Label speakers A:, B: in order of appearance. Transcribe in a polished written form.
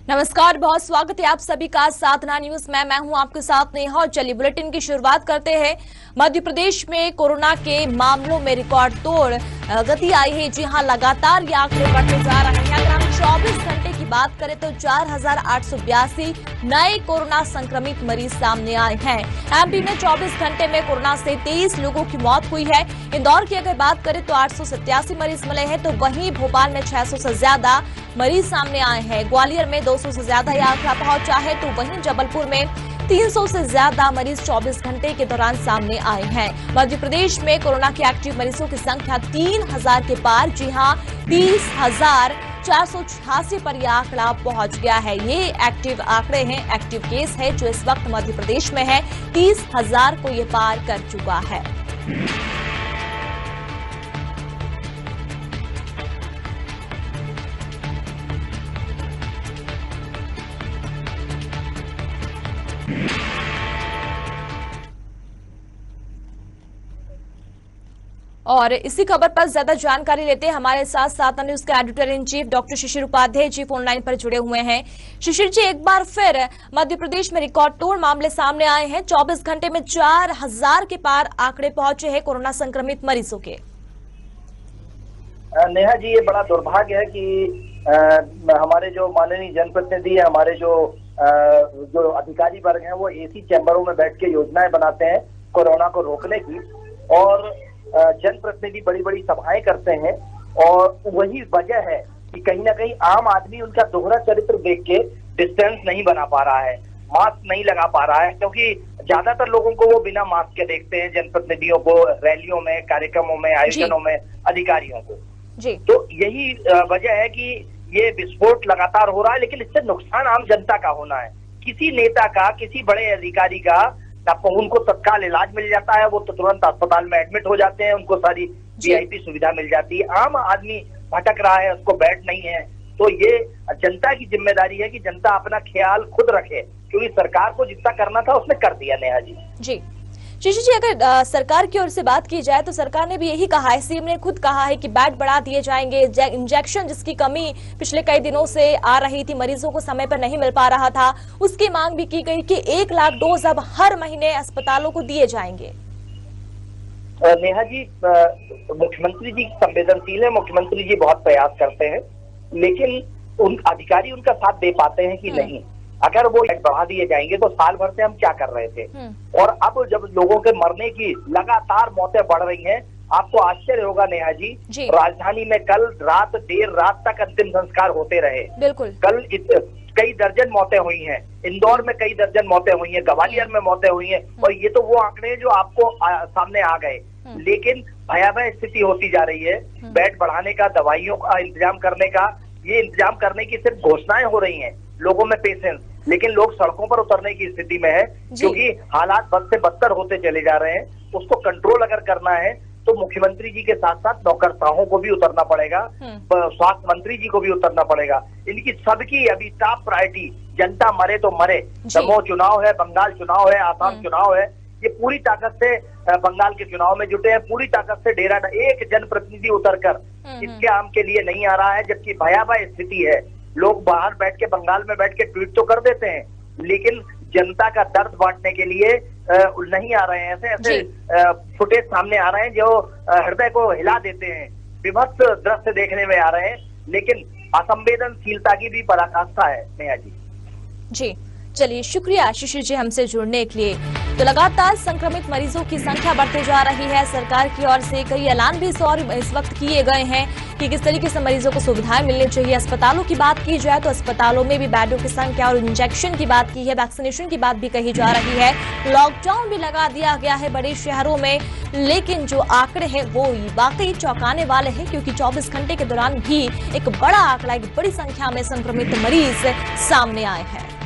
A: नमस्कार, बहुत स्वागत है आप सभी का साधना न्यूज में। मैं हूं आपके साथ नेहा और चलिए बुलेटिन की शुरुआत करते हैं। मध्य प्रदेश में कोरोना के मामलों में रिकॉर्ड तोड़ गति आई है। जी हां, लगातार ये आंकड़े बढ़ते जा रहे हैं। अगर हम 24 घंटे की बात करें तो 4,882 नए कोरोना संक्रमित मरीज सामने आए हैं। एमपी में 24 घंटे में कोरोना से 23 लोगों की मौत हुई है। इंदौर की अगर बात करें तो 887 मरीज मिले हैं, तो वहीं भोपाल में 600 से ज्यादा मरीज सामने आए हैं। ग्वालियर में 200 से ज्यादा यह आंकड़ा पहुंचा है, तो वहीं जबलपुर में 300 से ज्यादा मरीज 24 घंटे के दौरान सामने आए हैं। मध्य प्रदेश में कोरोना के एक्टिव मरीजों की संख्या 3,000 के पार, जी हां 30,486 पर यह आंकड़ा पहुंच गया है। ये एक्टिव आंकड़े हैं, एक्टिव केस है जो इस वक्त मध्य प्रदेश में है। 30,000 को ये पार कर चुका है। और इसी खबर पर ज्यादा जानकारी लेते हैं। हमारे साथ साधना न्यूज के editor in chief doctor Shishir Upadhyay ji phone line पर जुड़े हुए हैं। शिशिर जी, एक बार फिर मध्य प्रदेश में रिकॉर्ड तोड़ मामले सामने आए हैं। 24 घंटे में 4,000 के पार आंकड़े पहुंचे हैं कोरोना संक्रमित मरीजों के।
B: नेहा जी, ये बड़ा दुर्भाग्य है कि हमारे जो माननीय जनप्रतिनिधि है, हमारे जो अधिकारी वर्ग हैं, वो एसी चैम्बरों में बैठ के योजनाएं बनाते हैं कोरोना को रोकने की, और जनप्रतिनिधि बड़ी बड़ी सभाएं करते हैं। और वही वजह है कि कहीं ना कहीं आम आदमी उनका दोहरा चरित्र देख के डिस्टेंस नहीं बना पा रहा है, मास्क नहीं लगा पा रहा है, क्योंकि ज्यादातर लोगों को वो बिना मास्क के देखते हैं, जनप्रतिनिधियों को रैलियों में, कार्यक्रमों में, आयोजनों में, अधिकारियों को जी। तो यही वजह है कि ये विस्फोट लगातार हो रहा है, लेकिन इससे नुकसान आम जनता का होना है। किसी नेता का, किसी बड़े अधिकारी का, आपको उनको तत्काल इलाज मिल जाता है, वो तो तुरंत अस्पताल में एडमिट हो जाते हैं, उनको सारी वीआईपी सुविधा मिल जाती है। आम आदमी भटक रहा है, उसको बेड नहीं है। तो ये जनता की जिम्मेदारी है कि जनता अपना ख्याल खुद रखे, क्योंकि सरकार को जितना करना था उसने कर दिया। नेहा जी
A: जी शिशिर जी, अगर सरकार की ओर से बात की जाए तो सरकार ने भी यही कहा है, सीएम ने खुद कहा है कि बेड बढ़ा दिए जाएंगे। इंजेक्शन जिसकी कमी पिछले कई दिनों से आ रही थी, मरीजों को समय पर नहीं मिल पा रहा था, उसकी मांग भी की गई कि 1 लाख डोज अब हर महीने अस्पतालों को दिए जाएंगे।
B: नेहा जी, मुख्यमंत्री जी संवेदनशील है, मुख्यमंत्री जी बहुत प्रयास करते हैं, लेकिन उन अधिकारी उनका साथ दे पाते हैं कि नहीं। अगर वो बढ़ा दिए जाएंगे तो साल भर से हम क्या कर रहे थे, और अब जब लोगों के मरने की लगातार मौतें बढ़ रही हैं, आपको आश्चर्य होगा नेहा जी, राजधानी में कल रात देर रात तक अंतिम संस्कार होते रहे।
A: बिल्कुल,
B: कल कई दर्जन मौतें हुई हैं, इंदौर में कई दर्जन मौतें हुई हैं, ग्वालियर में मौतें हुई हैं, और ये तो वो आंकड़े जो आपको सामने आ गए। लेकिन भयावह स्थिति होती जा रही है। बेड बढ़ाने का, दवाइयों का इंतजाम करने का, ये इंतजाम करने की सिर्फ घोषणाएं हो रही हैं, लोगों में पेशेंस, लेकिन लोग सड़कों पर उतरने की स्थिति में है, क्योंकि हालात बद से बदतर होते चले जा रहे हैं। उसको कंट्रोल अगर करना है तो मुख्यमंत्री जी के साथ साथ नौकरशाहों को भी उतरना पड़ेगा, स्वास्थ्य मंत्री जी को भी उतरना पड़ेगा। इनकी सबकी अभी टॉप प्रायोरिटी, जनता मरे तो मरे। दमोह चुनाव है, बंगाल चुनाव है, आसाम चुनाव है, ये पूरी ताकत से बंगाल के चुनाव में जुटे हैं, पूरी ताकत से डेरा एक जनप्रतिनिधि उतरकर इसके आम के लिए नहीं आ रहा है, जबकि भयावह स्थिति है। लोग बाहर बैठ के, बंगाल में बैठ के ट्वीट तो कर देते हैं, लेकिन जनता का दर्द बांटने के लिए नहीं आ रहे हैं। ऐसे फुटेज सामने आ रहे हैं जो हृदय को हिला देते हैं, विभत्स दृश्य देखने में आ रहे हैं, लेकिन असंवेदनशीलता की भी पराकाष्ठा है। नेहा जी
A: चलिए, शुक्रिया शिशिर जी हमसे जुड़ने के लिए। तो लगातार संक्रमित मरीजों की संख्या बढ़ती जा रही है। सरकार की ओर से कई ऐलान भी इस वक्त किए गए हैं कि किस तरीके से मरीजों को सुविधाएं मिलनी चाहिए। अस्पतालों की बात की जाए तो अस्पतालों में भी बेडों की संख्या और इंजेक्शन की बात की है, वैक्सीनेशन की बात भी कही जा रही है। लॉकडाउन भी लगा दिया गया है बड़े शहरों में, लेकिन जो आंकड़े हैं वो वाकई चौंकाने वाले हैं, क्योंकि 24 घंटे के दौरान भी एक बड़ा आंकड़ा, एक बड़ी संख्या में संक्रमित मरीज सामने आए हैं।